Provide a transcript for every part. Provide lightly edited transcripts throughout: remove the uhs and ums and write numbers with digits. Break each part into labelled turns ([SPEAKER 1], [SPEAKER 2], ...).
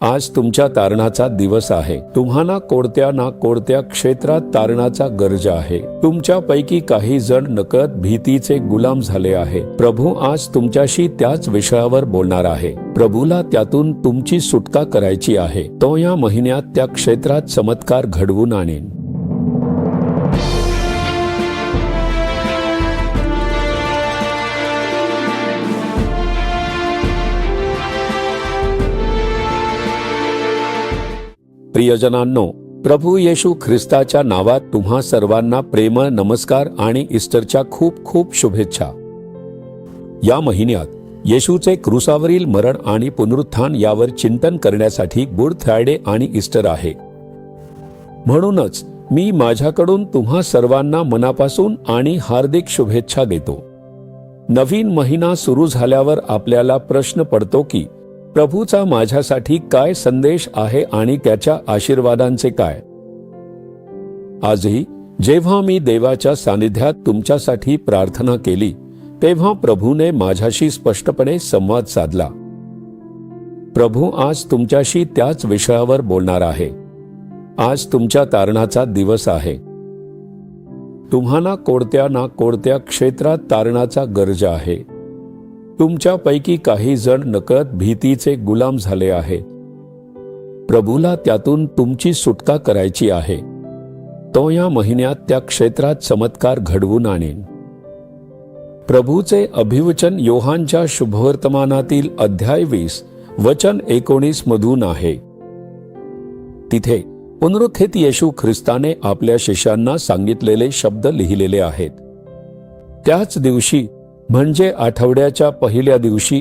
[SPEAKER 1] आज तुमच्या तारणाचा दिवस आहे। तुम्हाला कोणत्या ना कोणत्या क्षेत्रात तारणाचा गरज आहे। तुमच्यापैकी काही जण नकळत भीतीचे गुलाम झाले आहे। प्रभू आज तुमच्याशी त्याच विषयावर बोलणार आहे। प्रभूला त्यातून तुमची सुटका करायची आहे। तो या महिन्यात त्या क्षेत्रात चमत्कार घडवून आणेल। प्रियजनांनो, प्रभू येशू ख्रिस्ताच्या नावात तुम्हा सर्वांना प्रेम नमस्कार आणि ईस्टरच्या खूप खूप शुभेच्छा। या महिन्यात येशूचे क्रूसावरील मरण आणि पुनरुत्थान यावर चिंतन करण्यासाठी गुड फ्रायडे आणि ईस्टर आहे। म्हणूनच मी माझ्याकडून तुम्हा सर्वांना मनापासून आणि हार्दिक शुभेच्छा देतो। नवीन महिना सुरू झाल्यावर आपल्याला प्रश्न पडतो की प्रभूचा माझ्यासाठी काय संदेश आहे आणि त्याच्या आशीर्वादांचे काय। आजही जेव्हा मी देवाच्या सानिध्यात तुमच्यासाठी प्रार्थना केली तेव्हा प्रभूने माझ्याशी स्पष्टपणे संवाद साधला। प्रभू आज तुमच्याशी त्याच विषयावर बोलणार आहे। आज तुमच्या तारणाचा दिवस आहे। तुम्हाला कोणत्या ना कोणत्या क्षेत्रात तारणाचा गरज आहे। तुमच्यापैकी काही जण नकळत भीतीचे गुलाम झाले आहेत। प्रभूला त्यातून तुमची सुटका करायची आहे। तो या महिन्यात त्या क्षेत्रात चमत्कार घडवून आणेल। प्रभूचे अभिवचन योहानच्या शुभवर्तमानातील अध्याय 20 वचन 19 मधून आहे। तिथे पुनरुत्थित येशू ख्रिस्ताने आपल्या शिष्यांना सांगितलेले शब्द लिहिलेले आहेत। त्याच दिवशी म्हणजे आठवड्याच्या पहिल्या दिवशी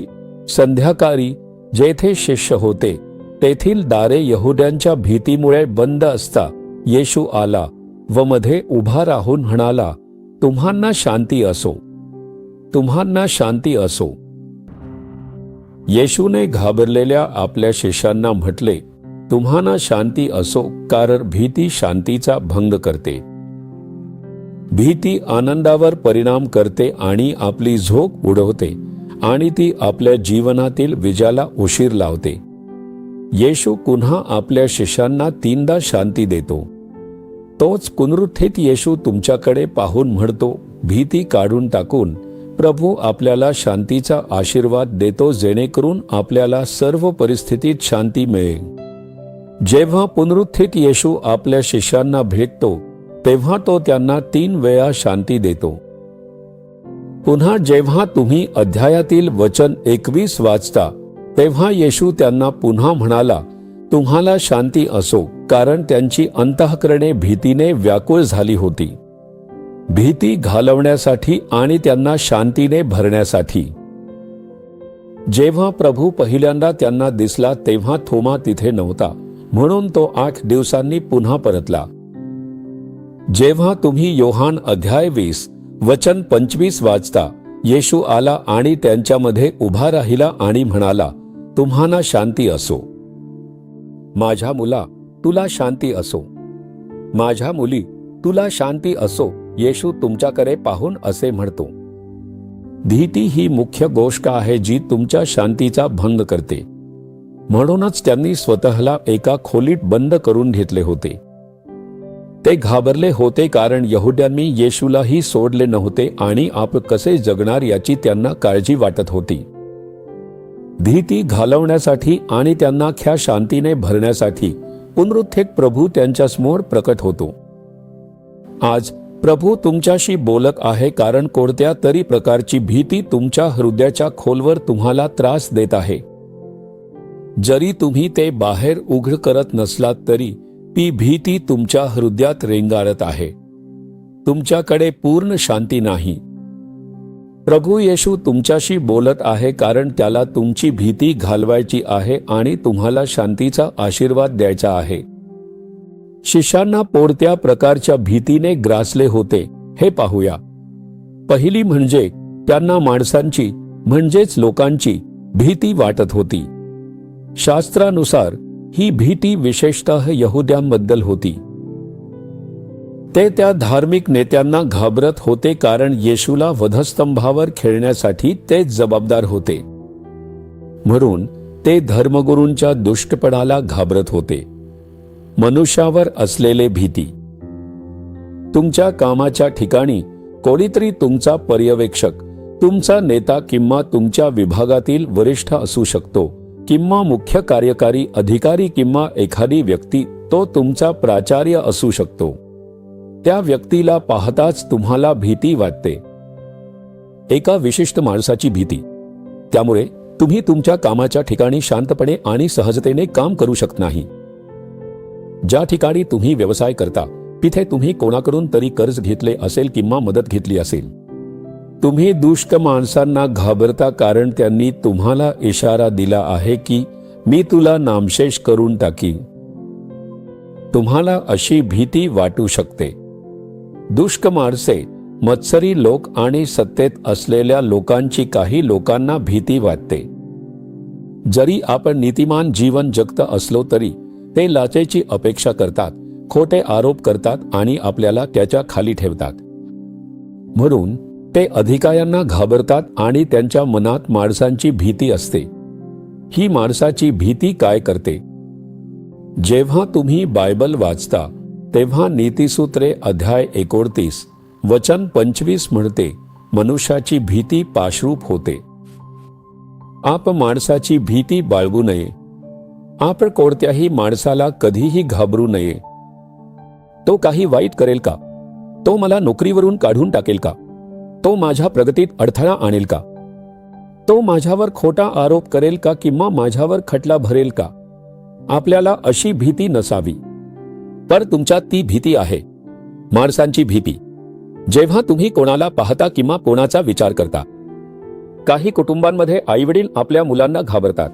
[SPEAKER 1] संध्याकाळी जेथे शिष्य होते तेथील दारे यहुद्यांच्या भीतीमुळे बंद असता येशू आला व मध्ये उभा राहून म्हणाला, तुम्हांना शांती असो, तुम्हांना शांती असो। येशूने घाबरलेल्या आपल्या शिष्यांना म्हटले, तुम्हांना शांती असो, कारण भीती शांतीचा भंग करते। भीती आनंदावर परिणाम करते आणि आपली झोप उडवते आणि ती आपल्या जीवनातील विजयाला उशीर लावते। येशू पुन्हा आपल्या शिष्यांना 3दा शांती देतो। तोच पुनरुत्थित येशू तुमच्याकडे पाहून म्हणतो, भीती काढून टाकून प्रभू आपल्याला शांतीचा आशीर्वाद देतो, जेणेकरून आपल्याला सर्व परिस्थितीत शांती मिळेल। जेव्हा पुनरुत्थित येशू आपल्या शिष्यांना भेटतो तेव्हा तो त्यांना 3 वेळा शांती देतो। पुन्हा जेव्हा तुम्ही अध्यायातील वचन 21 वाचता तेव्हा येशू त्यांना पुन्हा म्हणाला, तुम्हाला शांती असो, कारण त्यांची अंतःकरणे भीतीने व्याकुळ झाली होती। भीती घालवण्यासाठी आणि त्यांना शांतीने भरण्यासाठी। जेव्हा प्रभू पहिल्यांदा त्यांना दिसला तेव्हा थोमा तिथे नव्हता, म्हणून तो 8 दिवसांनी पुन्हा परतला। जेव्हा तुम्ही योहान अध्याय 20 वचन 25 वाचता येशू आला आणि त्यांच्यामध्ये उभा राहिला आणि म्हणाला, तुम्हांना शांती असो। माझ्या मुला, तुला शांती असो। माझ्या मुली, तुला शांती असो। येशू तुमच्याकडे पाहून असे म्हणतो। भीती ही मुख्य गोष्ट आहे जी तुमच्या शांतीचा भंग करते। म्हणूनच त्यांनी स्वतःला एका खोलीत बंद करून घेतले होते। ते घाबरले होते कारण यहुद्यांनी येशूलाही सोडले नव्हते आणि आपण कसे जगणार याची त्यांना काळजी वाटत होती। भीती घालवण्यासाठी आणि त्यांना ख्या शांतीने भरण्यासाठी पुनरुत्थित प्रभू त्यांच्यासमोर प्रकट होतो। आज प्रभू तुमच्याशी बोलत आहे, कारण कोणत्या तरी प्रकारची भीती तुमच्या हृदयाच्या खोलवर तुम्हाला त्रास देत आहे। जरी तुम्ही ते बाहेर उघड करत नसलात तरी ती भीती तुमच्या हृदयात रेंगाळत आहे। तुमच्याकडे पूर्ण शांती नाही। प्रभू येशू तुमच्याशी बोलत आहे, कारण त्याला तुमची भीती घालवायची आहे आणि तुम्हाला शांतीचा आशीर्वाद द्यायचा आहे। शिष्यांना कोणत्या प्रकारच्या भीतीने ग्रासले होते हे पाहूया। पहिली म्हणजे त्यांना माणसांची म्हणजेच लोकांची भीती वाटत होती। शास्त्रानुसार ही भीती विशेषतः यहुद्यांबद्दल होती। ते त्या धार्मिक नेत्यांना घाबरत होते, कारण येशूला वधस्तंभावर खेळण्यासाठी ते जबाबदार होते। म्हणून ते धर्मगुरूंच्या दुष्टपणाला घाबरत होते. मनुष्यावर असलेले भीती. तुमच्या कामाच्या ठिकाणी कोणीतरी तुमचा पर्यवेक्षक, तुमचा नेता किंवा तुमच्या विभागातील वरिष्ठ असू शकतो, किंवा मुख्य कार्यकारी अधिकारी किंवा एखादी व्यक्ती, तो तुमचा प्राचार्य असू शकतो. त्या व्यक्तीला पाहताच तुम्हाला भीती वाटते, एका विशिष्ट माणसाची भीती. त्यामुळे तुम्ही तुमच्या कामाच्या ठिकाणी शांतपणे आणि सहजतेने काम करू शकत नाही. ज्या ठिकाणी तुम्ही व्यवसाय करता तिथे तुम्ही कोणाकडून तरी कर्ज घेतले असेल किंवा मदत घेतली असेल. तुम्ही दुष्ट माणसांना घाबरता कारण त्यांनी तुम्हाला इशारा दिला आहे की मी तुला नामशेष करून टाकी. तुम्हाला अशी भीती वाटू शकते. दुष्ट माणसे, मत्सरी लोक आणि सत्तेत असलेल्या लोकांची काही लोकांना भीती वाटते. जरी आपण नीतिमान जीवन जगत असलो तरी ते लाचेची अपेक्षा करतात, खोटे आरोप करतात आणि आपल्याला त्याच्या खाली ठेवतात. म्हणून ते अधिकाऱ्यांना घाबरतात आणि त्यांच्या मनात माणसांची भीती असते. ही माणसाची भीती काय करते? जेव्हा तुम्ही बायबल वाचता तेव्हा नीतिसूत्रे अध्याय 29 वचन 25 म्हणते, मनुष्याची भीती पाशरूप होते. आप माणसाची भीती बाळगू नये. आपण कोणत्याही माणसाला कधीही घाबरू नये. तो काही वाईट करेल का? तो मला नोकरीवरून काढून टाकेल का? तो माझ्या प्रगतीत अडथळा आणेल का? तो माझ्यावर खोटा आरोप करेल का किंवा माझ्यावर खटला भरेल का? आपल्याला अशी भीती नसावी. पर तुमच्यात ती भीती आहे, माणसांची भीती. जेव्हा तुम्ही कोणाला पाहता किंवा कोणाचा विचार करता. काही कुटुंबांमध्ये आईवडील आपल्या मुलांना घाबरतात.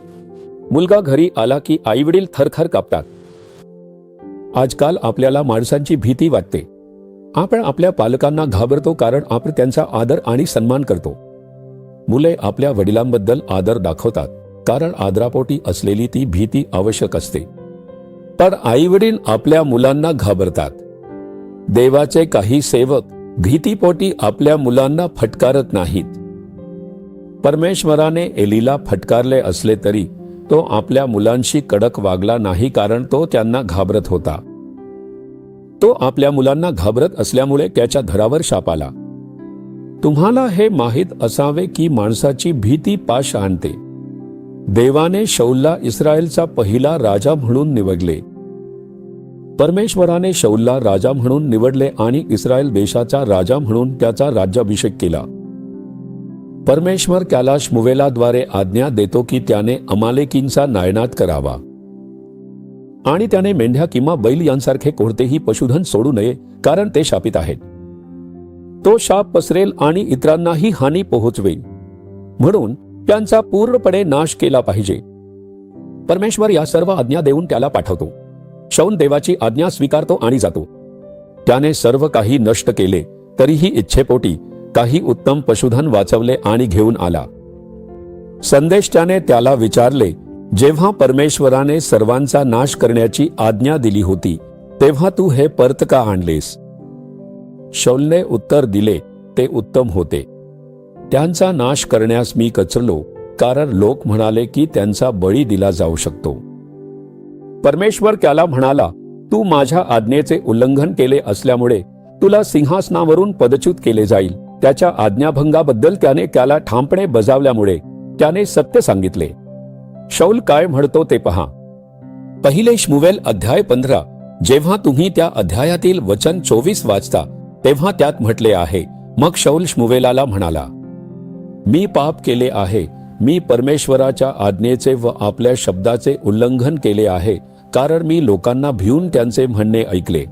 [SPEAKER 1] मुलगा घरी आला की आईवडील थरथर कापतात. आजकाल आपल्याला माणसांची भीती वाटते. आपण आपल्या पालकांना घाबरतो कारण आपण त्यांचा आदर आणि सन्मान करतो. मुले आपल्या वडिलांबद्दल आदर दाखवतात कारण आदरापोटी असलेली ती भीती आवश्यक असते. तर आईवडील आपल्या मुलांना घाबरतात. देवाचे काही सेवक भीतीपोटी आपल्या मुलांना फटकारत नाहीत. परमेश्वराने एलीला फटकारले असले तरी तो आपल्या मुलांशी कडक वागला नाही कारण तो त्यांना घाबरत होता. तो आपल्या मुलांना घाबरत असल्यामुळे त्याच्या घरावर शाप आला. तुम्हाला हे माहीत असावे की माणसाची भीती पाश आणते. देवाने शौलला इस्रायलचा पहिला राजा म्हणून निवडले. परमेश्वराने शौलला राजा म्हणून निवडले आणि इस्रायल देशाचा राजा म्हणून त्याचा राज्याभिषेक केला. परमेश्वर त्याला शमुवेलाद्वारे आज्ञा देतो की त्याने अमालेकींचा नायनाट करावा आणि त्याने मेंढ्या किंवा बैल यांसारखे कोणतेही पशुधन सोडू नये कारण ते शापित आहेत. तो शाप पसरेल आणि इतरांनाही हानी पोहोचवेल, म्हणून त्यांचा पूर्णपणे नाश केला पाहिजे. परमेश्वर या सर्व आज्ञा देऊन त्याला पाठवतो. शौल देवाची आज्ञा स्वीकारतो आणि जातो. त्याने सर्व काही नष्ट केले तरीही इच्छेपोटी काही उत्तम पशुधन वाचवले आणि घेऊन आला. संदेश त्याने त्याला विचारले, जेव्हा परमेश्वराने सर्वांचा नाश करण्याची आज्ञा दिली होती तेव्हा तू हे परत का आणलेस? शौलने उत्तर दिले, ते उत्तम होते. त्यांचा नाश करण्यास मी कचरलो कारण लोक म्हणाले की त्यांचा बळी दिला जाऊ शकतो. परमेश्वर त्याला म्हणाला, तू माझ्या आज्ञेचे उल्लंघन केले असल्यामुळे तुला सिंहासनावरून पदच्युत केले जाईल. त्याच्या आज्ञाभंगाबद्दल त्याने त्याला ठामपणे बजावल्यामुळे त्याने सत्य सांगितले. शौल काय म्हणतो ते पहा. पहिले शमुवेल अध्याय 15. जेव्हा तुम्ही त्या अध्यायातील वचन 24 वाचता तेव्हा त्यात म्हटले आहे, मग शौल शमुवेलाला म्हणाला, मी पाप केले आहे. मी परमेश्वराच्या आज्ञेचे व आपल्या शब्दाचे उल्लंघन केले आहे कारण मी लोकांना भिवून त्यांचे म्हणणे ऐकले.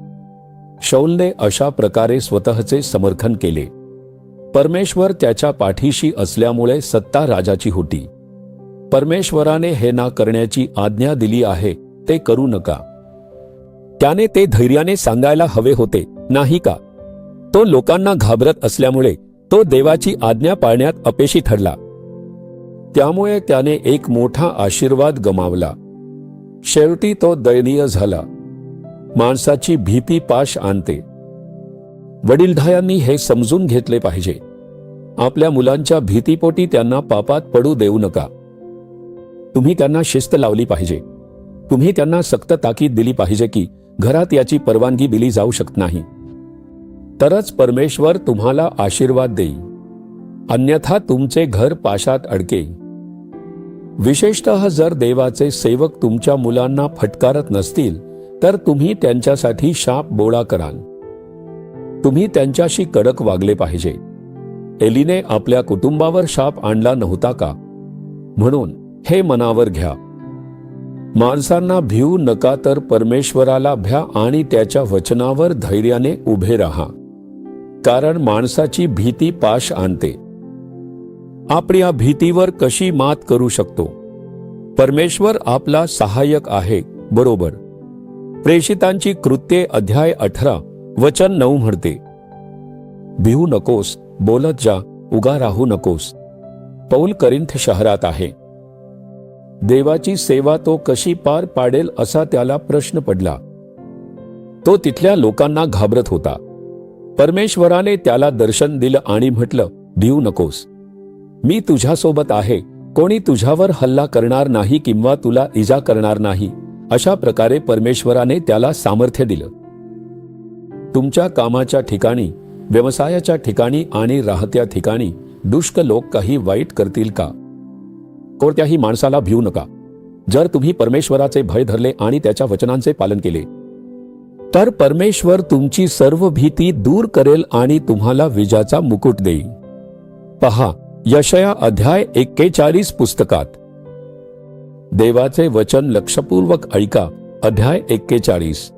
[SPEAKER 1] शौलने अशा प्रकारे स्वतःचे समर्थन केले. परमेश्वर त्याच्या पाठीशी असल्यामुळे सत्ता राजाची होती. परमेश्वराने हे ना करण्याची आज्ञा दिली आहे ते करू नका. त्याने ते धैर्याने सांगायला हवे होते, नाही का? तो लोकांना घाबरत असल्यामुळे तो देवाची आज्ञा पाळण्यात अपयशी ठरला. त्यामुळे त्याने एक मोठा आशीर्वाद गमावला. शेवटी तो दयनीय झाला. माणसाची भीती पाश आणते. वडीलधायांनी हे समजून घेतले पाहिजे. आपल्या मुलांच्या भीतीपोटी त्यांना पापात पडू देऊ नका. तुम्ही त्यांना शिस्त लावली पाहिजे. तुम्ही त्यांना सक्त ताकीद दिली पाहिजे की घरात याची परवानगी दिली जाऊ शकत नाही. तरच परमेश्वर तुम्हाला आशीर्वाद देईल, अन्यथा तुमचे घर पाशात अडके. विशेषतः जर देवाचे सेवक तुमच्या मुलांना फटकारत नसतील तर तुम्ही त्यांच्यासाठी शाप बोळा कराल. तुम्ही त्यांच्याशी कडक वागले पाहिजे. एलीने आपल्या कुटुंबावर शाप आणला नव्हता का? म्हणून हे मनावर घ्या, माणसांना भिवू नका, तर परमेश्वराला भ्या आणि त्याच्या वचनावर धैर्याने उभे राहा. कारण माणसाची भीती पाश आणते. आपण या भीतीवर कशी मात करू शकतो? परमेश्वर आपला सहाय्यक आहे, बरोबर. प्रेषितांची कृत्ये अध्याय 18 वचन 9 म्हणते, भिवू नकोस, बोलत जा, उगा राहू नकोस. पौल करिंथ शहरात आहे. देवाची सेवा तो कशी पार पाडेल असा त्याला प्रश्न पडला. तो तिथल्या लोकांना घाबरत होता. परमेश्वराने त्याला दर्शन दिलं आणि म्हटलं, भिवू नकोस, मी तुझ्यासोबत आहे. कोणी तुझ्यावर हल्ला करणार नाही किंवा तुला इजा करणार नाही. अशा प्रकारे परमेश्वराने त्याला सामर्थ्य दिलं. तुमच्या कामाच्या ठिकाणी, व्यवसायाच्या ठिकाणी आणि राहत्या ठिकाणी दुष्ट लोक काही वाईट करतील का? कोणत्याही माणसाला भिवू नका. जर तुम्ही परमेश्वराचे भय धरले आणि त्याच्या वचनांचे पालन केले तर परमेश्वर तुमची सर्व भीती दूर करेल आणि तुम्हाला विजयाचा मुकुट देईल. पहा, यशाया अध्याय 41 पुस्तकात. देवाचे वचन लक्षपूर्वक ऐका. अध्याय 41.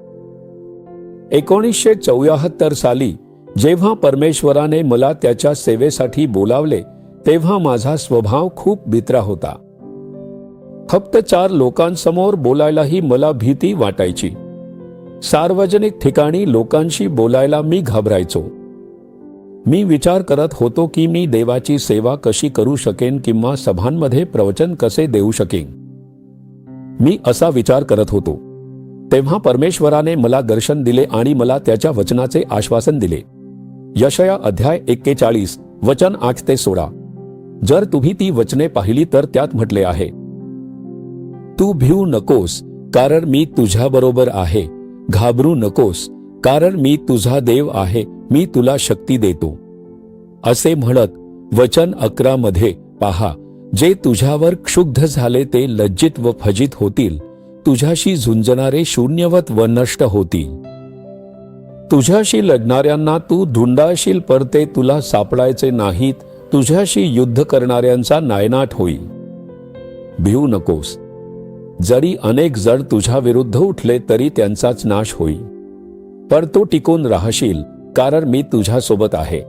[SPEAKER 1] 1974 साली जेव्हा परमेश्वराने मला त्याच्या सेवेसाठी बोलावले तेव्हा माझा स्वभाव खूप भित्रा होता. फक्त 4 लोकांसमोर बोलायलाही मला भीती वाटायची. सार्वजनिक ठिकाणी लोकांशी बोलायला मी घाबरायचो. मी विचार करत होतो की मी देवाची सेवा कशी करू शकेन किंवा सभांमध्ये प्रवचन कसे देऊ शकेन. मी असा विचार करत होतो. तेव्हा परमेश्वराने मला दर्शन दिले आणि मला त्याच्या वचनाचे आश्वासन दिले. यशाया अध्याय 41 वचन 8 ते 16. जर तुम्ही ती वचने पाहिली तर त्यात म्हटले आहे, तू भिवू नकोस, कारण मी तुझ्याबरोबर आहे. घाबरू नकोस, कारण मी तुझा देव आहे. मी तुला शक्ती देतो. असे म्हणत वचन 11 मध्ये पहा, जे तुझ्यावर क्षुब्ध झाले ते लज्जित व फजित होतील. तुझ्याशी झुंजणारे शून्यवत व नष्ट होतील. तुझ्याशी लढणाऱ्यांना तू धुंडाळशील, परते तुला सापडायचे नाहीत. तुझ्याशी युद्ध करणाऱ्यांचा नायनाट होईल. भिवू नकोस. जरी अनेक जण तुझ्या विरुद्ध उठले तरी त्यांचाच नाश होईल. पण तू टिकून राहशील, कारण मी तुझ्यासोबत आहे.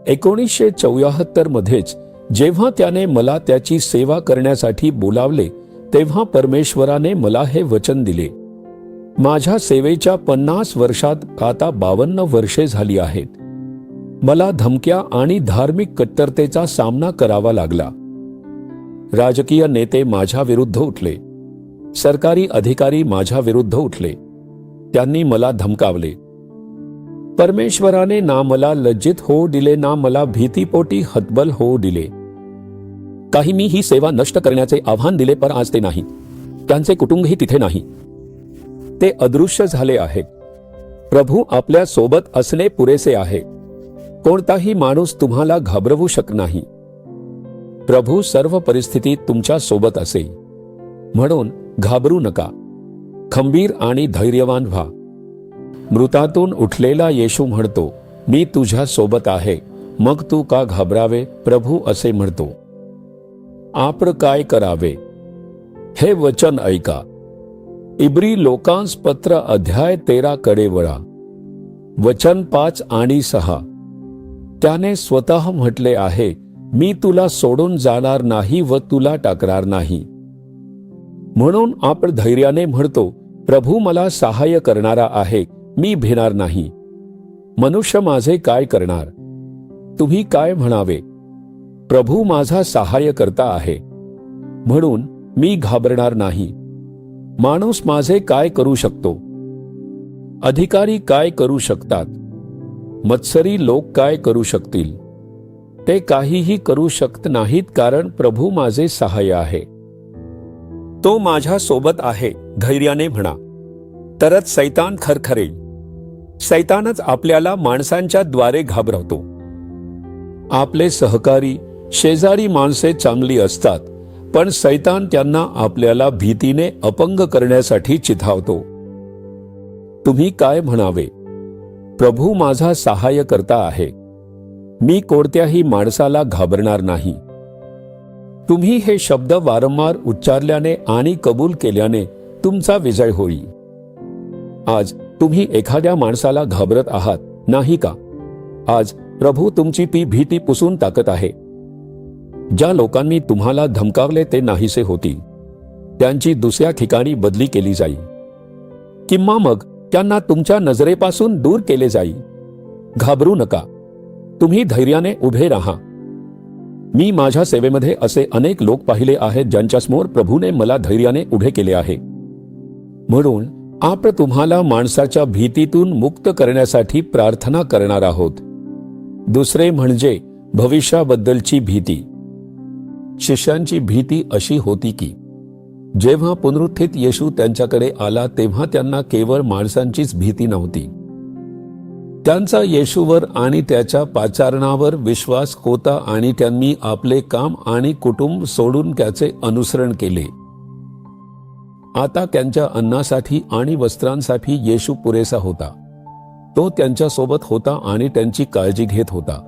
[SPEAKER 1] 1974 मध्येच जेव्हा त्याने मला त्याची सेवा करण्यासाठी बोलावले तेव्हा परमेश्वराने मला हे वचन दिले. माझ्या सेवेच्या 50 वर्षात आता 52 वर्षे झाली आहेत. मला धमक्या आणि धार्मिक कट्टरतेचा सामना करावा लागला. राजकीय नेते माझ्या विरुद्ध उठले. सरकारी अधिकारी माझ्या विरुद्ध उठले. त्यांनी मला धमकावले. परमेश्वराने ना मला लज्जित होऊ दिले, ना मला भीतीपोटी हतबल होऊ दिले. काही मी ही सेवा नष्ट करण्याचे आव्हान दिले, पण आज ते नाही. त्यांचे कुटुंबही तिथे नाही. ते अदृश्य झाले आहेत. प्रभू आपल्या सोबत असणे पुरेसे आहे. कोणताही माणूस तुम्हाला घाबरवू शकत नाही. प्रभू सर्व परिस्थितीत तुमच्या सोबत असेल. म्हणून घाबरू नका. खंबीर आणि धैर्यवान व्हा. मृतातून उठलेला येशू म्हणतो, मी तुझ्या सोबत आहे, मग तू का घाबरावे? प्रभू असे म्हणतो. आपण काय करावे? हे वचन ऐका. इब्री लोकांस पत्र अध्याय 13 कडे वळा. वचन 5 आणि 6. त्याने स्वतः म्हटले आहे, मी तुला सोडून जाणार नाही व तुला टाकणार नाही. म्हणून आपण धैर्याने म्हणतो, प्रभू मला सहाय्य करणारा आहे, मी भिणार नाही. मनुष्य माझे काय करणार? तुम्ही काय म्हणावे? प्रभू माझा सहाय्य करता आहे, म्हणून मी घाबरणार नाही. माणूस माझे काय करू शकतो? अधिकारी काय करू शकतात? मत्सरी लोक काय करू शकतील? ते काहीही करू शकत नाहीत, कारण प्रभू माझे सहाय्य आहे. तो माझ्या सोबत आहे धैर्याने म्हणा, तरच सैतान खरखरेल. सैतानच आपल्याला माणसांच्या द्वारे घाबरवतो. आपले सहकारी शेजारी माणसे चांगली असतात, पण सैतान त्यांना आपल्याला भीतीने अपंग करण्यासाठी चिथावतो. तुम्ही काय म्हणावे? प्रभू माझा सहाय्यकर्ता आहे, मी कोणत्याही माणसाला घाबरणार नाही. तुम्ही हे शब्द वारंवार उच्चारल्याने आणि कबूल केल्याने तुमचा विजय होईल. आज तुम्ही एखाद्या माणसाला घाबरत आहात नाही का? आज प्रभू तुमची ती भीती पुसून टाकत आहे. ज्या लोकांनी तुम्हाला धमकावले ते नाहीसे होतील. त्यांची दुसऱ्या ठिकाणी बदली केली जाईल, किंवा मग त्यांना तुमच्या नजरेपासून दूर केले जाईल. घाबरू नका, तुम्ही धैर्याने उभे राहा. मी माझ्या सेवेमध्ये असे अनेक लोक पाहिले आहेत ज्यांच्यासमोर प्रभूने मला धैर्याने उभे केले आहे. म्हणून आपण तुम्हाला माणसाच्या भीतीतून मुक्त करण्यासाठी प्रार्थना करणार आहोत. दुसरे म्हणजे भविष्याबद्दलची भीती. शिष्यांची भीती अशी होती की जेव्हा पुनरुत्थित येशू त्यांच्याकडे आला तेव्हा त्यांना केवळ माणसांचीच भीती नव्हती. त्यांचा येशूवर आणि त्याच्या पाचारणावर विश्वास होता आणि त्यांनी आपले काम आणि कुटुंब सोडून त्याचे अनुसरण केले. आता त्यांच्या अन्नासाठी आणि वस्त्रांसाठी येशू पुरेसा होता. तो त्यांच्या सोबत होता आणि त्यांची काळजी घेत होता.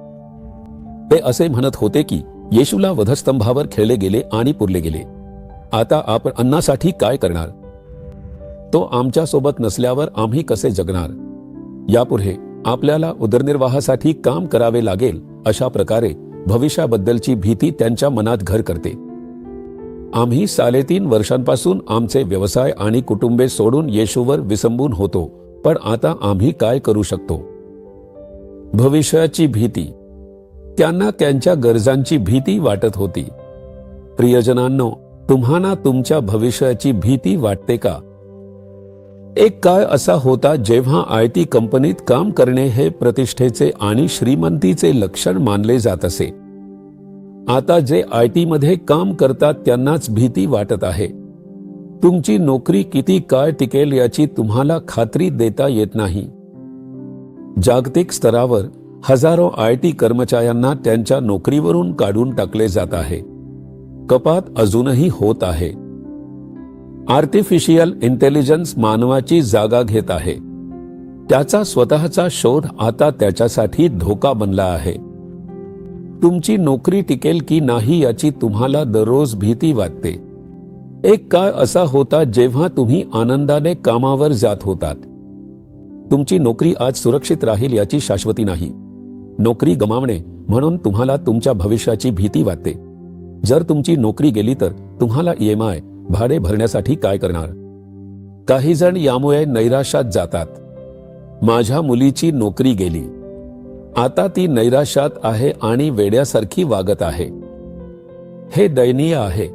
[SPEAKER 1] ते असे म्हणत होते की येशूला वधस्तंभावर खेळले गेले आणि पुरले गेले. आता आपण अन्नासाठी काय करणार? तो आमच्या सोबत नसल्यावर आम्ही कसे जगणार? यापुढे आपल्याला उदरनिर्वाहासाठी काम करावे लागेल. अशा प्रकारे भविष्याबद्दलची भीती त्यांच्या मनात घर करते. आम्ही 3.5 वर्षांपासून आमचे व्यवसाय आणि कुटुंबे सोडून येशूवर विसंबून होतो, पण आता आम्ही काय करू शकतो? भविष्याची भीती. त्यांना त्यांच्या गरजांची भीती वाटत होती. प्रियजनांनो, तुम्हाला तुमच्या भविष्याची भीती वाटते का? एक काळ असा होता जेव्हा IT कंपनीत काम करणे हे प्रतिष्ठेचे आणि श्रीमंतीचे लक्षण मानले जात असे. आता जे IT मध्ये काम करतात त्यांनाच भीती वाटत आहे. तुमची नोकरी किती काळ टिकेल याची तुम्हाला खात्री देता येत नाही. जागतिक स्तरावर हजारो IT कर्मचाऱ्यांना त्यांच्या नोकरीवरून काढून टाकले जात आहे. कपात अजूनही होत आहे. आर्टिफिशियल इंटेलिजन्स मानवाची जागा घेत आहे. त्याचा स्वतःचा शोध आता त्याच्यासाठी धोका बनला आहे. तुमची नोकरी टिकेल की नाही याची तुम्हाला दररोज भीती वाटते. एक काळ असा होता जेव्हा तुम्ही आनंदाने कामावर जात होतात. तुमची नोकरी आज सुरक्षित राहील याची शाश्वती नाही. नोकरी गमावणे म्हणून तुम्हाला तुमच्या भविष्याची भीती वाटते. जर तुमची नोकरी गेली तर तुम्हाला EMI भाडे भरण्यासाठी काय करणार? काही जण यामुळे नैराश्यात जातात. माझ्या मुलीची नोकरी गेली, आता ती नैराश्यात आहे आणि वेड्यासारखी वागत आहे. हे दयनीय आहे.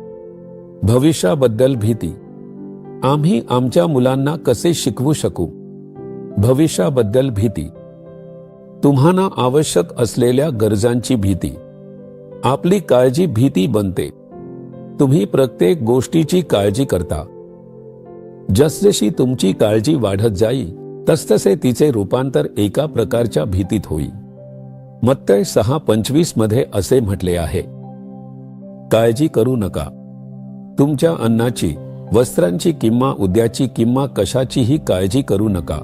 [SPEAKER 1] भविष्याबद्दल भीती. आम्ही आमच्या मुलांना कसे शिकवू शकू? भविष्याबद्दल भीती. तुम्हाला आवश्यक असलेल्या गरजांची भीती. आपली काळजी भीती बनते. तुम्ही प्रत्येक गोष्टीची काळजी करता. जसजशी तुमची काळजी वाढत जाईल तसतसे तिचे रूपांतर एका प्रकारच्या भीतीत होईल. मत्तय 6:25 मध्ये असे म्हटले आहे, काळजी करू नका. तुमच्या अन्नाची, वस्त्रांची किंवा उद्याची किंवा कशाचीही काळजी करू नका.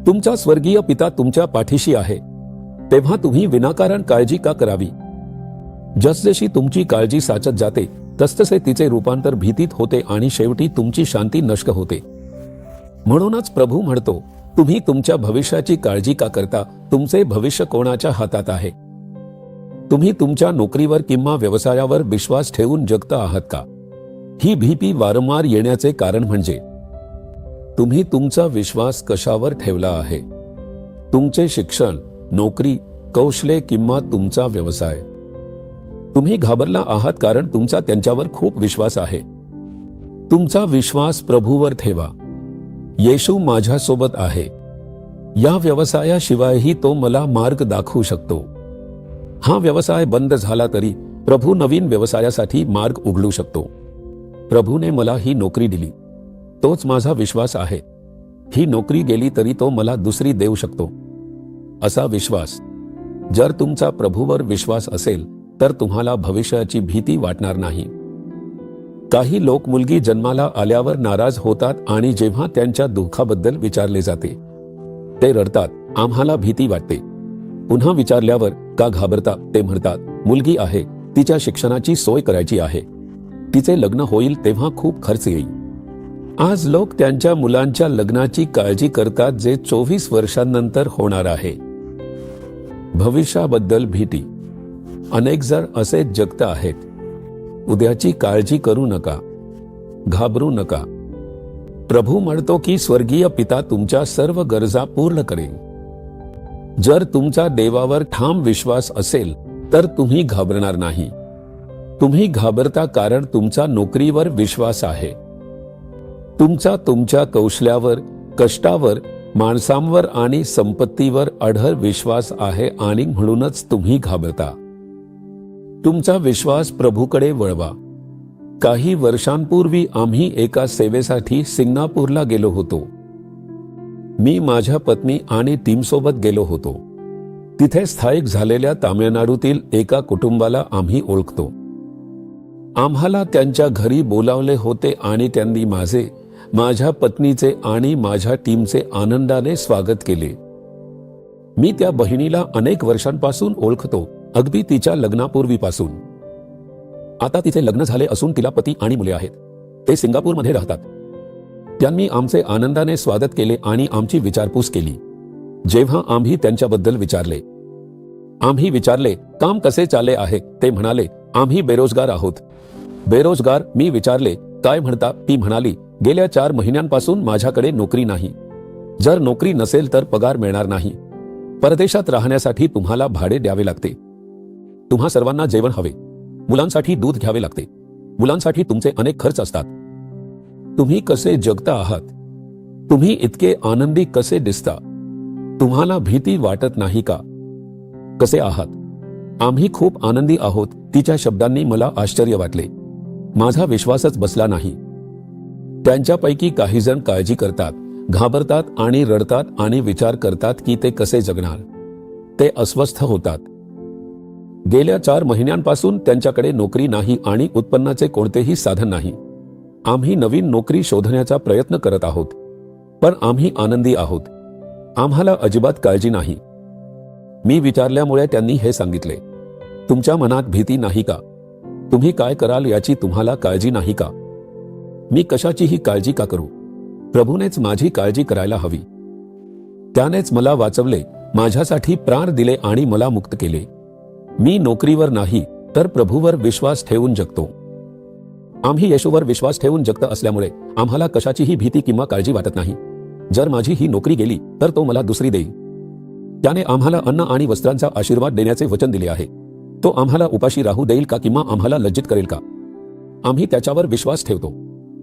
[SPEAKER 1] तुमचा स्वर्गीय पिता तुमच्या पाठीशी आहे, तेव्हा तुम्ही विनाकारण काळजी का करावी? जसजशी तुमची काळजी साचत जाते तसतसे तिचे रूपांतर भीतीत होते आणि शेवटी तुमची शांती नष्ट होते. म्हणूनच प्रभू म्हणतो, तुम्ही तुमच्या भविष्याची काळजी का करता? तुमचे भविष्य कोणाच्या हातात आहे? तुम्ही तुमच्या नोकरीवर किंवा व्यवसायावर विश्वास ठेवून जगता आहात का? ही भीती वारंवार येण्याचे कारण म्हणजे तुम्ही तुमचा विश्वास कशावर ठेवला आहे? तुमचे शिक्षण, नोकरी, कौशल्य किंवा तुमचा व्यवसाय? तुम्ही घाबरला आहात कारण तुमचा त्यांच्यावर खूप विश्वास आहे. तुमचा विश्वास प्रभूवर ठेवा. येशू माझ्यासोबत आहे. या व्यवसायाशिवायही तो मला मार्ग दाखवू शकतो. हा व्यवसाय बंद झाला तरी प्रभू नवीन व्यवसायासाठी मार्ग उघडू शकतो. प्रभूने मला ही नोकरी दिली, तोच माझा विश्वास आहे. ही नोकरी गेली तरी तो मला दुसरी देऊ शकतो, असा विश्वास. जर तुमचा प्रभूवर विश्वास असेल तर तुम्हाला भविष्याची भीती वाटणार नाही. काही लोक मुलगी जन्माला आल्यावर नाराज होतात आणि जेव्हा त्यांच्या दुःखाबद्दल विचारले जाते ते रडतात, आम्हाला भीती वाटते. पुन्हा विचारल्यावर का घाबरता ते म्हणतात, मुलगी आहे, तिच्या शिक्षणाची सोय करायची आहे, तिचे लग्न होईल तेव्हा खूप खर्च येईल. आज लोक त्यांच्या मुलांच्या लग्नाची काळजी करतात जे 24 वर्षांनंतर होणार आहे. भविष्याबद्दल भीती. अनेक जण असे जगत आहेत. उद्याची काळजी करू नका, घाबरू नका. प्रभू म्हणतो की स्वर्गीय पिता तुमच्या सर्व गरजा पूर्ण करेल. जर तुमचा देवावर ठाम विश्वास असेल तर तुम्ही घाबरणार नाही. तुम्ही घाबरता कारण तुमचा नोकरीवर विश्वास आहे. तुमचा तुमच्या कौशल्यावर, कष्टावर, माणसांवर आणि संपत्तीवर अढळ विश्वास आहे आणि म्हणूनच तुम्ही घाबरता. तुमचा विश्वास प्रभूकडे वळवा. काही वर्षांपूर्वी आम्ही एका सेवेसाठी सिंगापूरला गेलो होतो. मी माझ्या पत्नी आणि टीमसोबत गेलो होतो. तिथे स्थायिक झालेल्या तामिळनाडूतील एका कुटुंबाला आम्ही ओळखतो. आम्हाला त्यांच्या घरी बोलावले होते आणि त्यांनी माझ्या पत्नीचे आणि माझ्या टीमचे आनंदाने स्वागत केले. मी त्या बहिणीला अनेक वर्षांपासून ओळखतो, अगदी तिच्या लग्नापूर्वीपासून. आता तिचे लग्न झाले असून तिला पती आणि मुले आहेत. ते सिंगापूरमध्ये राहतात. त्यांनी आमचे आनंदाने स्वागत केले आणि आमची विचारपूस केली. जेव्हा आम्ही त्यांच्याबद्दल विचारले काम कसे चालले आहे, ते म्हणाले आम्ही बेरोजगार आहोत. बेरोजगार? मी विचारले काय म्हणता? ती म्हणाली गेल्या 4 महिन्यांपासून माझ्याकडे नोकरी नाही. जर नोकरी नसेल तर पगार मिळणार नाही. परदेशात राहण्यासाठी तुम्हाला भाडे द्यावे लागते. तुम्हा सर्वांना जेवण हवे. मुलांसाठी दूध घ्यावे लागते. मुलांसाठी तुमचे अनेक खर्च असतात. तुम्ही कसे जगता आहात? तुम्ही इतके आनंदी कसे दिसता? तुम्हाला भीती वाटत नाही का? कसे आहात? आम्ही खूप आनंदी आहोत. तिच्या शब्दांनी मला आश्चर्य वाटले. माझा विश्वासच बसला नाही. त्यांच्यापैकी काही जण काळजी करतात, घाबरतात आणि रडतात आणि विचार करतात की ते कसे जगणार. ते अस्वस्थ होतात. गेल्या 4 महिन्यांपासून त्यांच्याकडे नोकरी नाही आणि उत्पन्नाचे कोणतेही साधन नाही. आम्ही नवीन नोकरी शोधण्याचा प्रयत्न करत आहोत, पण आम्ही आनंदी आहोत. आम्हाला अजिबात काळजी नाही. मी विचारल्यामुळे त्यांनी हे सांगितले, तुमच्या मनात भीती नाही का? तुम्ही काय कराल याची तुम्हाला काळजी नाही का? मी कशाचीही काळजी का करू? प्रभूनेच माझी काळजी करायला हवी. त्यानेच मला वाचवले, माझ्यासाठी प्राण दिले आणि मला मुक्त केले. मी नोकरीवर नाही तर प्रभूवर विश्वास ठेवून जगतो. आम्ही येशूवर विश्वास ठेवून जगत असल्यामुळे आम्हाला कशाचीही भीती किंवा काळजी वाटत नाही. जर माझी ही नोकरी गेली तर तो मला दुसरी देईल. त्याने आम्हाला अन्न आणि वस्त्रांचा आशीर्वाद देण्याचे वचन दिले आहे. तो आम्हाला उपाशी राहू देईल का किंवा आम्हाला लज्जित करेल का? आम्ही त्याच्यावर विश्वास ठेवतो.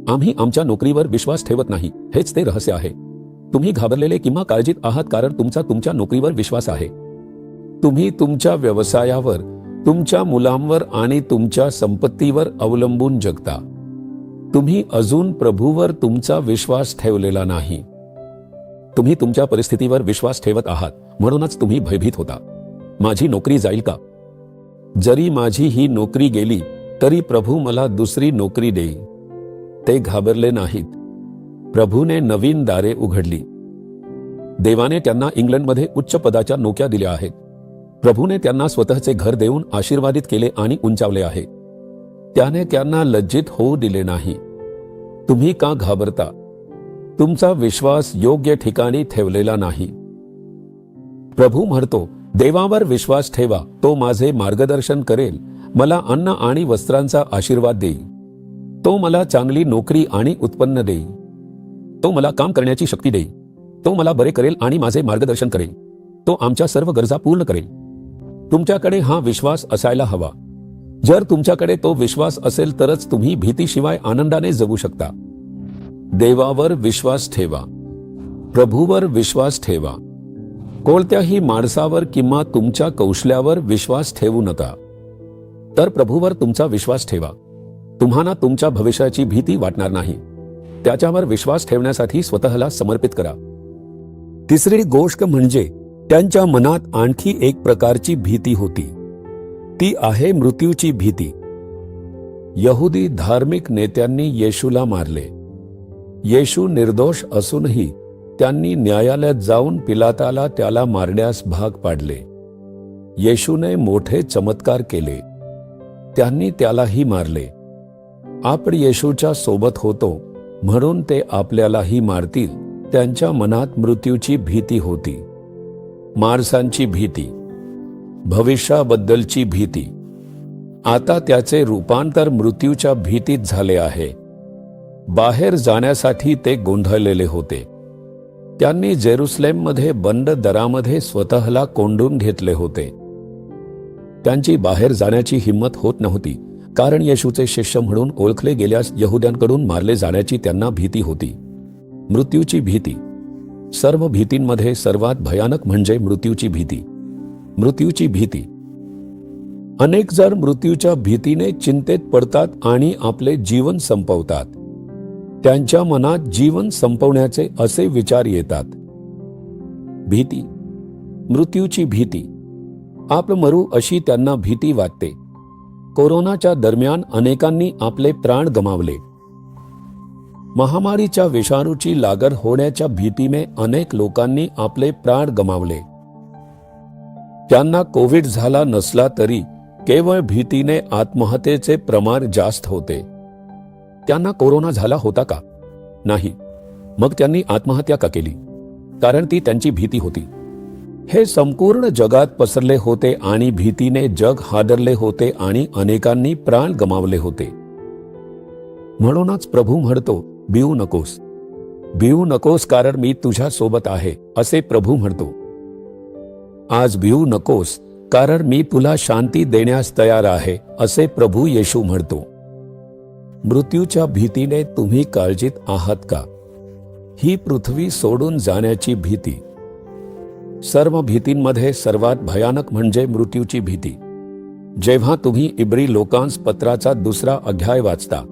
[SPEAKER 1] आम्ही आमच्या नोकरीवर विश्वास ठेवत नाही. हेच ते रहस्य आहे. तुम्ही घाबरलेले किंवा काळजीत आहात कारण तुमच्या नोकरीवर विश्वास आहे. तुम्ही तुमच्या व्यवसायावर, तुमच्या मुलांवर आणि तुमच्या संपत्तीवर अवलंबून जगता. तुम्ही अजून प्रभूवर तुमचा विश्वास ठेवलेला नाही. तुम्ही तुमच्या परिस्थितीवर विश्वास ठेवत आहात, म्हणूनच तुम्ही भयभीत होता. माझी नोकरी जाईल का? जरी माझी ही नोकरी गेली तरी प्रभू मला दुसरी नोकरी देईल. ते घाबरले नाहीत. प्रभूने नवीन दारे उघडली. देवाने त्यांना इंग्लंडमध्ये उच्च पदाच्या नोकऱ्या दिल्या आहेत. प्रभूने त्यांना स्वतःचे घर देऊन आशीर्वादित केले आणि उंचावले आहे. त्याने त्यांना लज्जित होऊ दिले नाही. तुम्ही का घाबरता? तुमचा विश्वास योग्य ठिकाणी ठेवलेला नाही. प्रभू म्हणतो, देवावर विश्वास ठेवा. तो माझे मार्गदर्शन करेल, मला अन्न आणि वस्त्रांचा आशीर्वाद देईल. तो मला चांगली नोकरी आणि उत्पन्न देईल. तो मला काम करण्याची शक्ती देईल. तो मला बरे करेल आणि माझे मार्गदर्शन करेल. तो आमच्या सर्व गरजा पूर्ण करेल. तुमच्याकडे हा विश्वास असायला हवा. जर तुमच्याकडे तो विश्वास असेल तरच तुम्ही भीतीशिवाय आनंदाने जगू शकता. देवावर विश्वास ठेवा. प्रभूवर विश्वास ठेवा. कोणत्याही माणसावर किंवा तुमच्या कौशल्यावर विश्वास ठेवू नका. तर प्रभूवर तुमचा विश्वास ठेवा. तुम्हाला तुमच्या भविष्याची भीती वाटणार नाही. त्याच्यावर विश्वास ठेवण्यासाठी स्वतःला समर्पित करा. तिसरी गोष्ट म्हणजे त्यांच्या मनात आणखी एक प्रकारची भीती होती. ती आहे मृत्यूची भीती. यहुदी धार्मिक नेत्यांनी येशूला मारले. येशू निर्दोष असूनही त्यांनी न्यायालयात जाऊन पिलाताला त्याला मारण्यास भाग पाडले. येशूने मोठे चमत्कार केले. त्यांनी त्यालाही मारले. आपण येशूच्या सोबत होतो म्हणून ते आपल्यालाही मारतील. त्यांच्या मनात मृत्यूची भीती होती. माणसांची भीती, भविष्याबद्दलची भीती. आता त्याचे रूपांतर मृत्यूच्या भीतीत झाले आहे. बाहेर जाण्यासाठी ते गोंधळलेले होते. त्यांनी जेरुसलेममध्ये बंद दरामध्ये स्वतःला कोंडून घेतले होते. त्यांची बाहेर जाण्याची हिंमत होत नव्हती, कारण येशूचे शिष्य म्हणून ओळखले गेल्यास यहुद्यांकडून मारले जाण्याची त्यांना भीती होती. मृत्यूची भीती. सर्व भीतींमध्ये सर्वात भयानक म्हणजे मृत्यूची भीती. मृत्यूची भीती. अनेक जण मृत्यूच्या भीतीने चिंतेत पडतात आणि आपले जीवन संपवतात. त्यांच्या मनात जीवन संपवण्याचे असे विचार येतात. भीती, मृत्यूची भीती. आपण मरू अशी त्यांना भीती वाटते. कोरोनाच्या दरम्यान अनेकांनी आपले प्राण गमावले. महामारीच्या विषाणूची लागण होण्याच्या भीतीने अनेक लोकांनी आपले प्राण गमावले. त्यांना कोविड झाला नसला तरी केवळ भीतीने आत्महत्येचे प्रमाण जास्त होते. त्यांना कोरोना झाला होता का? नाही. मग त्यांनी आत्महत्या का केली? कारण ती त्यांची भीती होती. हे संपूर्ण जगात पसरले होते आणि भीतीने जग हादरले होते आणि अनेकांनी प्राण गमावले होते. म्हणूनच प्रभू म्हणतो, भिवू नकोस, भिवू नकोस, कारण मी तुझ्या सोबत आहे, असे प्रभू म्हणतो. आज भिवू नकोस, कारण मी तुला शांती देण्यास तयार आहे, असे प्रभू येशू म्हणतो. मृत्यूच्या भीतीने तुम्ही काळजीत आहात का? ही पृथ्वी सोडून जाण्याची भीती. सर्व भीतींमध्ये सर्वात भयानक म्हणजे मृत्यूची भीती. जेव्हा तुम्ही इब्री लोकांस पत्राचा 2 अध्याय वाचता,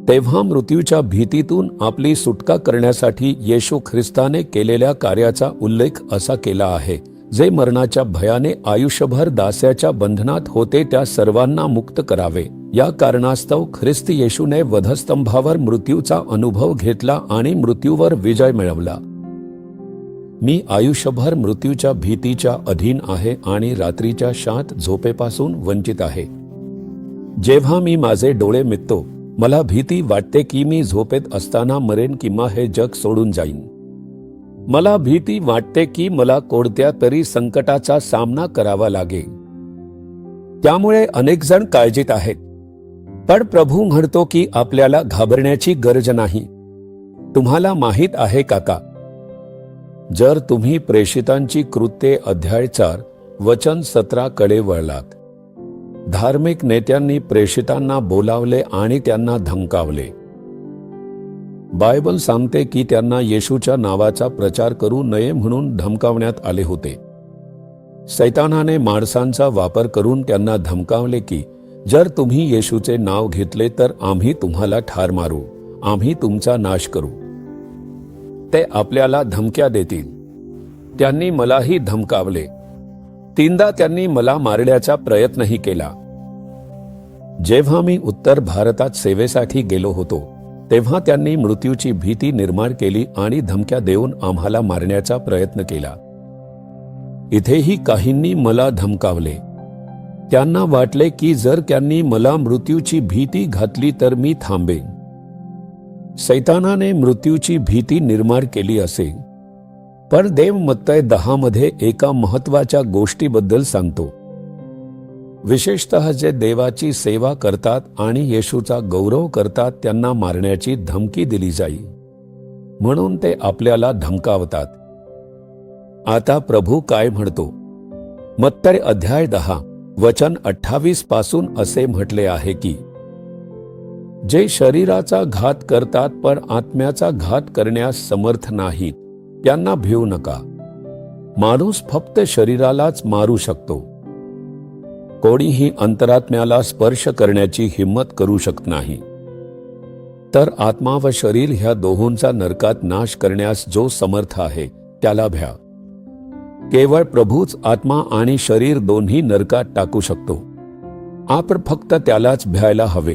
[SPEAKER 1] तेव्हा मृत्यूच्या भीतीतून आपली सुटका करण्यासाठी येशू ख्रिस्ताने केलेल्या कार्याचा उल्लेख असा केला आहे, जे मरणाच्या भयाने आयुष्यभर दास्याच्या बंधनात होते त्या सर्वांना मुक्त करावे. या कारणास्तव ख्रिस्त येशूने वधस्तंभावर मृत्यूचा अनुभव घेतला आणि मृत्यूवर विजय मिळवला. मी आयुष्यभर मृत्यूच्या भीतीच्या अधीन आहे आणि रात्रीच्या शांत झोपेपासून वंचित आहे. जेव्हा मी माझे डोळे मिटतो, मला भीती वाटते की मी झोपेत असताना मरेन किंवा हे जग सोडून जाईन. मला भीती वाटते की मला कोणत्या तरी संकटाचा सामना करावा लागेल. त्यामुळे अनेक जण काळजीत आहेत. पण प्रभू म्हणतो की आपल्याला घाबरण्याची गरज नाही. तुम्हाला माहीत आहे काका, जर तुम्ही प्रेषितांची कृत्ये अध्याय 4 वचन 17 कडे वळलात, धार्मिक नेत्यांनी प्रेषितांना बोलावले आणि त्यांना धमकावले. बायबल सांगते की त्यांना येशूच्या नावाचा प्रचार करू नये म्हणून धमकावण्यात आले होते. सैतानाने माणसांचा वापर करून त्यांना धमकावले की जर तुम्ही येशूचे नाव घेतले तर आम्ही तुम्हाला ठार मारू, आम्ही तुमचा नाश करू. ते आपल्याला धमक्या देतील. त्यांनी मलाही धमकावले. 3दा त्यांनी मला मारण्याचा प्रयत्नही केला. जेव्हा मी उत्तर भारतात सेवेसाठी गेलो होतो, तेव्हा त्यांनी मृत्यूची भीती निर्माण केली आणि धमक्या देऊन आम्हाला मारण्याचा प्रयत्न केला. इथेही काहींनी मला धमकावले. त्यांना वाटले की जर त्यांनी मला मृत्यूची भीती घातली तर मी थांबेन. सैतानाने मृत्यूची भीती निर्माण केली असेल. पण देव मत्तय 10 मध्ये एका महत्वाच्या गोष्टीबद्दल सांगतो. विशेषतः जे देवाची सेवा करतात आणि येशूचा गौरव करतात त्यांना मारण्याची धमकी दिली जाईल, म्हणून ते आपल्याला धमकावतात. आता प्रभू काय म्हणतो? मत्तय अध्याय 10 वचन 28 पासून असे म्हटले आहे की जे शरीराचा घात करतात पण आत्म्याचा घात करण्यास समर्थ नाहीत, त्यांना भिवू नका. माणूस फक्त शरीरालाच मारू शकतो. कोणीही अंतरात्म्याला स्पर्श करण्याची हिम्मत करू शकत नाही. तर आत्मा व शरीर ह्या दोहोंचा नरकात नाश करण्यास जो समर्थ आहे त्याला भ्या. केवळ प्रभूच आत्मा आणि शरीर दोन्ही नरकात टाकू शकतो. आपण फक्त त्यालाच भ्यायला हवे.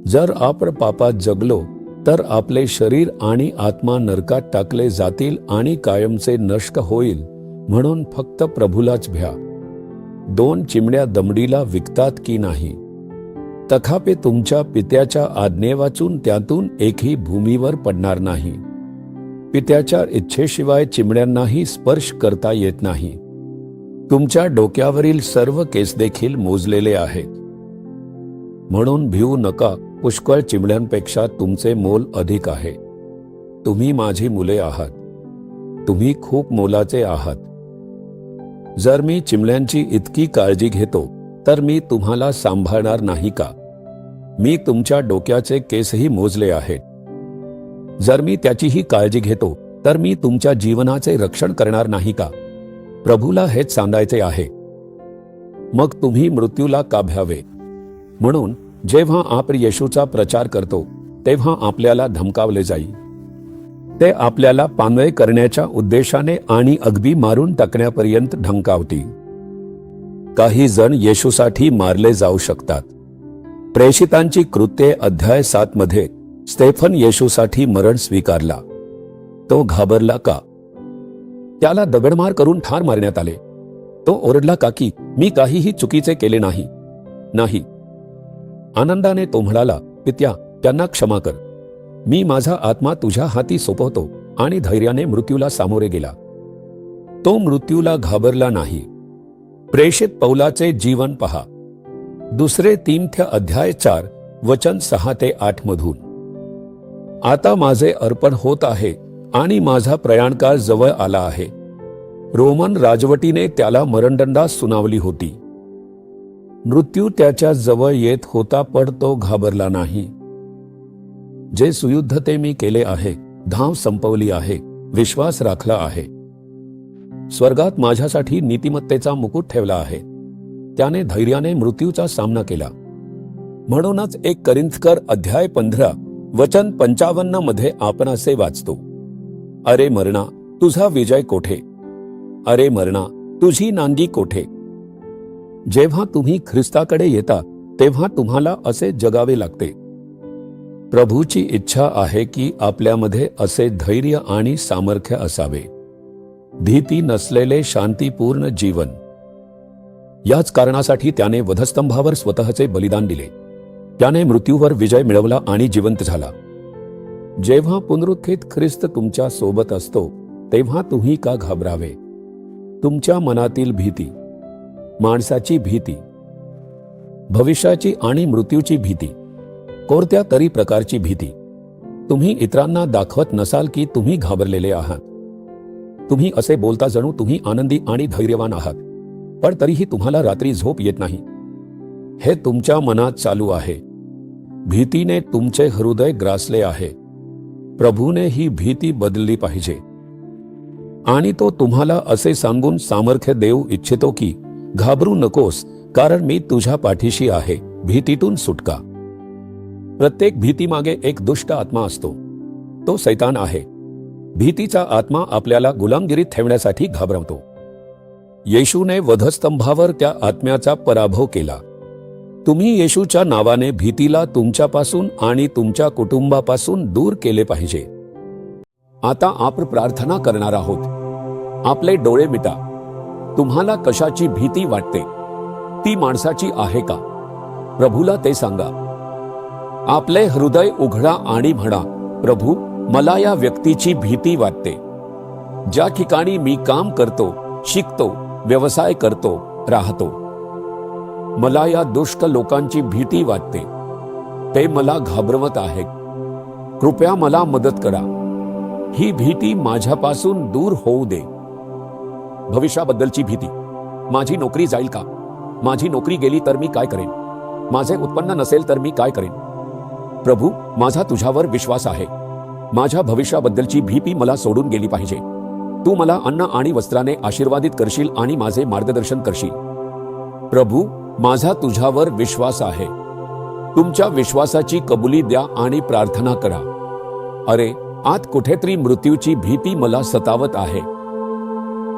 [SPEAKER 1] जर आपण पापात जगलो तर आपले शरीर आणि आत्मा नरकात टाकले जातील आणि कायमचे नष्ट होईल. म्हणून फक्त प्रभूलाच भ्या. 2 चिमण्या दमडीला विकतात की नाही? तथापि तुमच्या पित्याच्या आज्ञे वाचून त्यातून एकही भूमीवर पडणार नाही. पित्याच्या इच्छेशिवाय चिमण्यांनाही स्पर्श करता येत नाही. तुमच्या डोक्यावरील सर्व केस देखील मोजलेले आहेत. म्हणून भिवू नका. पुष्कळ चिमण्यांपेक्षा तुमचे मोल अधिक आहे. तुम्ही माझी मुले आहात. तुम्ही खूप मोलाचे आहात. जर मी चिमण्यांची इतकी काळजी घेतो तर मी तुम्हाला सांभाळणार नाही का? मी तुमच्या डोक्याचे केसही मोजले आहेत. जर मी त्याचीही काळजी घेतो तर मी तुमच्या जीवनाचे रक्षण करणार नाही का? प्रभूला हेच सांगायचे आहे. मग तुम्ही मृत्यूला का भ्यावे? म्हणून जेव्हा आपण येशूचा प्रचार करतो तेव्हा आपल्याला धमकावले जाईल. ते आपल्याला पानवे करण्याच्या उद्देशाने आणि अगदी मारून टाकण्यापर्यंत धमकावतील. काही जण येशूसाठी मारले जाऊ शकतात. प्रेषितांची कृत्ये अध्याय 7 मध्ये स्तेफन येशूसाठी मरण स्वीकारला. तो घाबरला का? त्याला दगडमार करून ठार मारण्यात आले. तो ओरडला का की मी काहीही चुकीचे केले नाही? नाही. आनंदाने तो म्हणाला, पित्या, त्यांना क्षमा कर. मी माझा आत्मा तुझ्या हाती सोपवतो. आणि धैर्याने मृत्यूला सामोरे गेला. तो मृत्यूला घाबरला नाही. प्रेषित पौलाचे जीवन पहा. 2 तीमोथेय अध्याय 4 वचन 6 ते 8 मधून. आता माझे अर्पण होत आहे आणि माझा प्रयाणकाळ जवळ आला आहे. रोमन राजवटीने त्याला मरणदंडास सुनावली होती. मृत्यू त्याच्या जवळ येत होता पण तो घाबरला नाही. जे सुयुद्ध ते मी केले आहे, धाव संपवली आहे, विश्वास राखला आहे. स्वर्गात माझ्यासाठी नीतिमत्तेचा मुकुट ठेवला आहे. त्याने धैर्याने मृत्यूचा सामना केला. म्हणूनच 1 करिंथकर अध्याय 15 वचन 55 मध्ये आपण असे वाचतो, अरे मरणा, तुझा विजय कोठे? अरे मरणा, तुझी नांदी कोठे? जेव्हा तुम्ही ख्रिस्ताकडे येता तेव्हा तुम्हाला असे जगावे लागते. प्रभूची इच्छा आहे की आपल्यामध्ये असे धैर्य आणि सामर्थ्य असावे. भीती नसलेले शांतीपूर्ण जीवन. याच कारणासाठी त्याने वधस्तंभावर स्वतःचे बलिदान दिले. त्याने मृत्यूवर विजय मिळवला आणि जिवंत झाला. जेव्हा पुनरुत्थित ख्रिस्त तुमच्या सोबत असतो तेव्हा तुम्ही का घाबरावे? तुमच्या मनातील भीती, माणसाची भीती, भविष्याची आणि मृत्यूची भीती, कोणत्या तरी प्रकारची भीती, तुम्ही इतरांना दाखवत नसाल की तुम्ही घाबरलेले आहात. तुम्ही असे बोलता जणू तुम्ही आनंदी आणि धैर्यवान आहात, पण तरीही तुम्हाला रात्री झोप येत नाही. हे तुमच्या मनात चालू आहे. भीतीने तुमचे हृदय ग्रासले आहे. प्रभूने ही भीती बदलली पाहिजे. आणि तो तुम्हाला असे सांगून सामर्थ्य देऊ इच्छितो की घाबरू नकोस, कारण मी तुझ्या पाठीशी आहे. भीतीतून सुटका. प्रत्येक भीतीमागे एक दुष्ट आत्मा असतो. तो सैतान आहे. भीतीचा आत्मा आपल्याला गुलामगिरीत ठेवण्यासाठी घाबरवतो. येशूने वधस्तंभावर त्या आत्म्याचा पराभव केला. तुम्ही येशूच्या नावाने भीतीला तुमच्यापासून आणि तुमच्या कुटुंबापासून दूर केले पाहिजे. आता आपण प्रार्थना करणार आहोत. आपले डोळे मिटा. तुम्हाला कशाची भीती वाटते? ती माणसाची आहे का? प्रभूला ते सांगा. आपले हृदय उघडा आणि म्हणा, प्रभू, मला या व्यक्तीची भीती वाटते. ज्या ठिकाणी मी काम करतो, शिकतो, व्यवसाय करतो, राहतो, मला या दुष्ट लोकांची भीती वाटते. ते मला घाबरवत आहेत. कृपया मला मदत करा. ही भीती माझ्यापासून दूर होऊ दे. भविष्याबद्दलची भीती. माझी नोकरी जाईल का? माझी नोकरी गेली तर मी काय करेन? माझे उत्पन्न नसेल तर मी काय करेन? प्रभू, माझा तुझ्यावर विश्वास आहे. माझ्या भविष्याबद्दलची भीती मला सोडून गेली पाहिजे. तू मला अन्न आणि वस्त्राने आशीर्वादित करशील आणि माझे मार्गदर्शन करशील. प्रभू, माझा तुझ्यावर विश्वास आहे. तुमच्या विश्वासाची कबुली द्या आणि प्रार्थना करा. अरे, आत कुठेतरी मृत्यूची भीती मला सतावत आहे.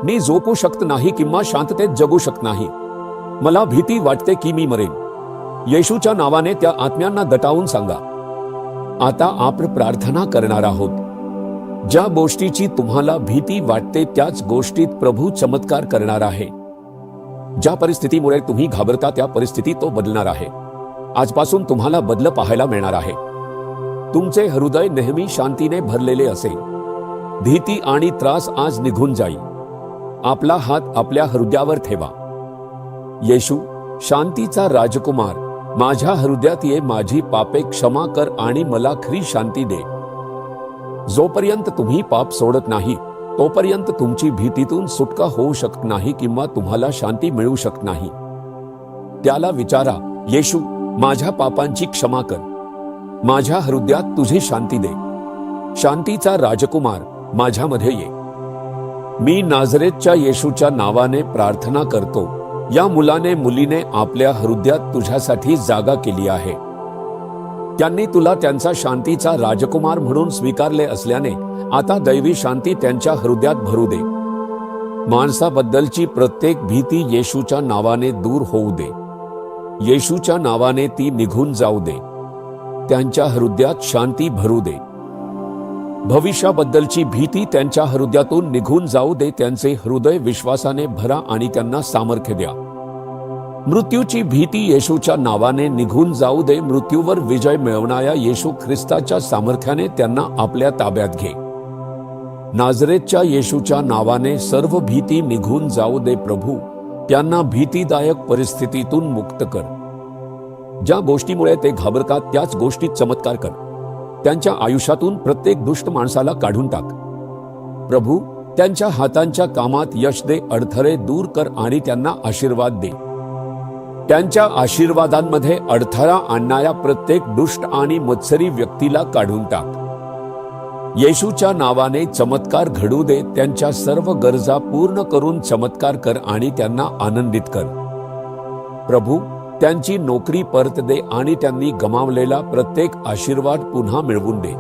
[SPEAKER 1] मी झोपू शकत नाही किंवा शांततेत जगू शकत नाही. मला भीती वाटते की मी मरेन. येशूच्या नावाने त्या आत्म्यांना दटावून सांगा. आता आपण प्रार्थना करणार आहोत. ज्या गोष्टीची तुम्हाला भीती वाटते त्याच गोष्टीत प्रभू चमत्कार करणार आहे. ज्या परिस्थितीमुळे तुम्ही घाबरता त्या परिस्थिती तो बदलणार आहे. आजपासून तुम्हाला बदल पाहायला मिळणार आहे. तुमचे हृदय नेहमी शांतीने भरलेले असेल. भीती आणि त्रास आज निघून जाईल. आपला हात आपल्या हृदयावर ठेवा. येशू, शांतीचा राजकुमार, माझ्या हृदयात ये. माझी पापे क्षमा कर आणि मला खरी शांती दे. जोपर्यंत तुम्ही पाप सोडत नाही तोपर्यंत तुमची भीतीतून सुटका होऊ शकत नाही किंवा तुम्हाला शांती मिळू शकत नाही. त्याला विचारा, येशू, माझ्या पापांची क्षमा कर. माझ्या हृदयात तुझी शांती दे. शांतीचा राजकुमार, माझ्यामध्ये ये. मी नाझरेतच्या येशूच्या नावाने प्रार्थना करतो. या मुलीने आपल्या हृदयात तुझ्यासाठी जागा केली आहे. त्यांनी तुला त्यांचा शांतीचा राजकुमार म्हणून स्वीकारले असल्याने आता दैवी शांती त्यांच्या हृदयात भरू दे. माणसाबद्दलची प्रत्येक भीती येशूच्या नावाने दूर होऊ दे. येशूच्या नावाने ती निघून जाऊ दे. त्यांच्या हृदयात शांती भरू दे. भविष्याबद्दलची भीती त्यांच्या हृदयातून निघून जाऊ दे. त्यांचे हृदय विश्वासाने भरा आणि त्यांना सामर्थ्य द्या. मृत्यूची भीती येशूच्या नावाने निघून जाऊ दे. मृत्यूवर विजय मिळवणाऱ्या येशू ख्रिस्ताच्या सामर्थ्याने त्यांना आपल्या ताब्यात घे. नाझरेतच्या येशूच्या नावाने सर्व भीती निघून जाऊ दे. प्रभू, त्यांना भीतीदायक परिस्थितीतून मुक्त कर. ज्या गोष्टीमुळे ते घाबरतात त्याच गोष्टीत चमत्कार कर. त्यांच्या आयुष्यातून प्रत्येक दुष्ट माणसाला काढून टाक. प्रभू, त्यांच्या हातांच्या कामात यश दे. अडथळे दूर कर आणि त्यांना आशीर्वाद दे. त्यांच्या आशीर्वादांमध्ये अडथळा आणणाऱ्या प्रत्येक दुष्ट आणि मत्सरी व्यक्तीला काढून टाक. येशूच्या नावाने चमत्कार घडू दे. त्यांच्या सर्व गरजा पूर्ण करून चमत्कार कर आणि त्यांना आनंदित कर. प्रभू, त्यांची नोकरी परत दे आणि त्यांनी गमावलेला प्रत्येक आशीर्वाद पुन्हा मिळवून दे.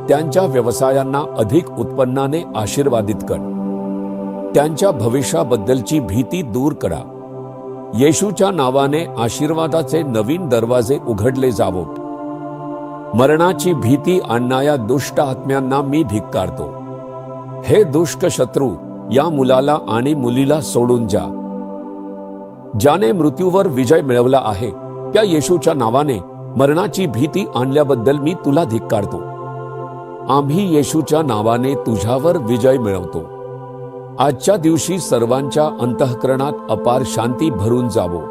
[SPEAKER 1] त्यांच्या व्यवसायांना अधिक उत्पन्नाने आशीर्वादित कर. त्यांच्या भविष्याबद्दलची भीती दूर करा. येशूच्या नावाने आशीर्वादाचे नवीन दरवाजे उघडले जावोत. मरणाची भीती आणणाऱ्या दुष्ट आत्म्यांना मी धिक्कारतो. हे दुष्ट शत्रू, या मुलाला आणि मुलीला सोडून जा. ज्याने मृत्यूवर विजय मिळवला आहे त्या येशूच्या नावाने मरणाची भीती आणल्याबद्दल मी तुला धिक्कारतो. आम्ही येशूच्या नावाने तुझ्यावर विजय मिळवतो. आजच्या दिवशी सर्वांच्या अंतःकरणात अपार शांती भरून जावो.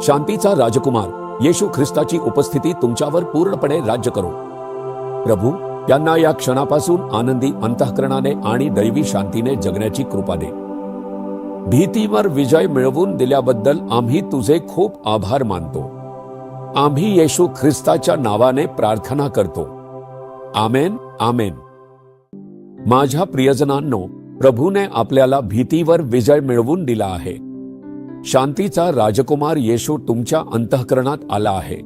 [SPEAKER 1] शांतीचा राजकुमार येशू ख्रिस्ताची उपस्थिती तुमच्यावर पूर्णपणे राज्य करो. प्रभू, त्यांना या क्षणापासून आनंदी अंतःकरणाने आणि दैवी शांतीने जगण्याची कृपा दे. भीतीवर विजय मिळवून दिल्याबद्दल आम्ही तुझे खूप आभार मानतो. आम्ही येशू ख्रिस्ताच्या नावाने प्रार्थना करतो. आमेन, आमेन. माझ्या प्रियजनांनो, प्रभूने आपल्याला भीतीवर विजय मिळवून दिला आहे. शांतीचा राजकुमार येशू तुमच्या अंतःकरणात आला आहे.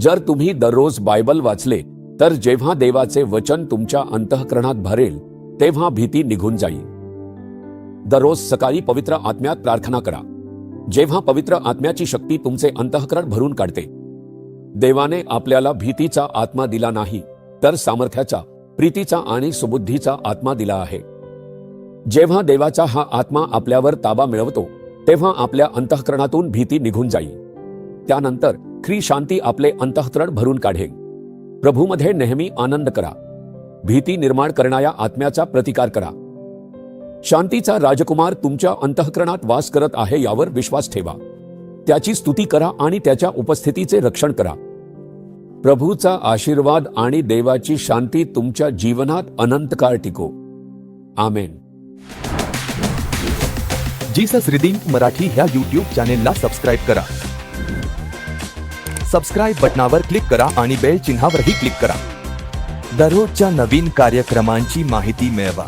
[SPEAKER 1] जर तुम्ही दररोज बायबल वाचले तर जेव्हा देवाचे वचन तुमच्या अंतःकरणात भरेल तेव्हा भीती निघून जाईल. दररोज सकाळी पवित्र आत्म्यात प्रार्थना करा. जेव्हा पवित्र आत्म्याची शक्ती तुमचे अंतःकरण भरून काढते. देवाने आपल्याला भीतीचा आत्मा दिला नाही तर सामर्थ्याचा, प्रीतीचा आणि सुबुद्धीचा आत्मा दिला आहे. जेव्हा देवाचा हा आत्मा आपल्यावर ताबा मिळवतो तेव्हा आपल्या अंतःकरणातून भीती निघून जाईल. त्यानंतर खरी शांती आपले अंतःकरण भरून काढेल. प्रभूमध्ये नेहमी आनंद करा. भीती निर्माण करणाऱ्या आत्म्याचा प्रतिकार करा. शांतीचा राजकुमार तुमच्या अंतःकरणात वास करत आहे यावर विश्वास ठेवा. त्याची स्तुती करा आणि त्याच्या उपस्थितीचे रक्षण करा. प्रभूचा आशीर्वाद आणि देवाची शांती तुमच्या जीवनात अनंतकाळ टिको. आमेन.
[SPEAKER 2] जीसस रिडीम्ड मराठी ह्या यूट्यूब चॅनेलला सबस्क्राईब करा. सबस्क्राईब बटनावर क्लिक करा आणि बेल चिन्हावरही क्लिक करा. दररोजच्या नवीन कार्यक्रमांची माहिती मिळवा.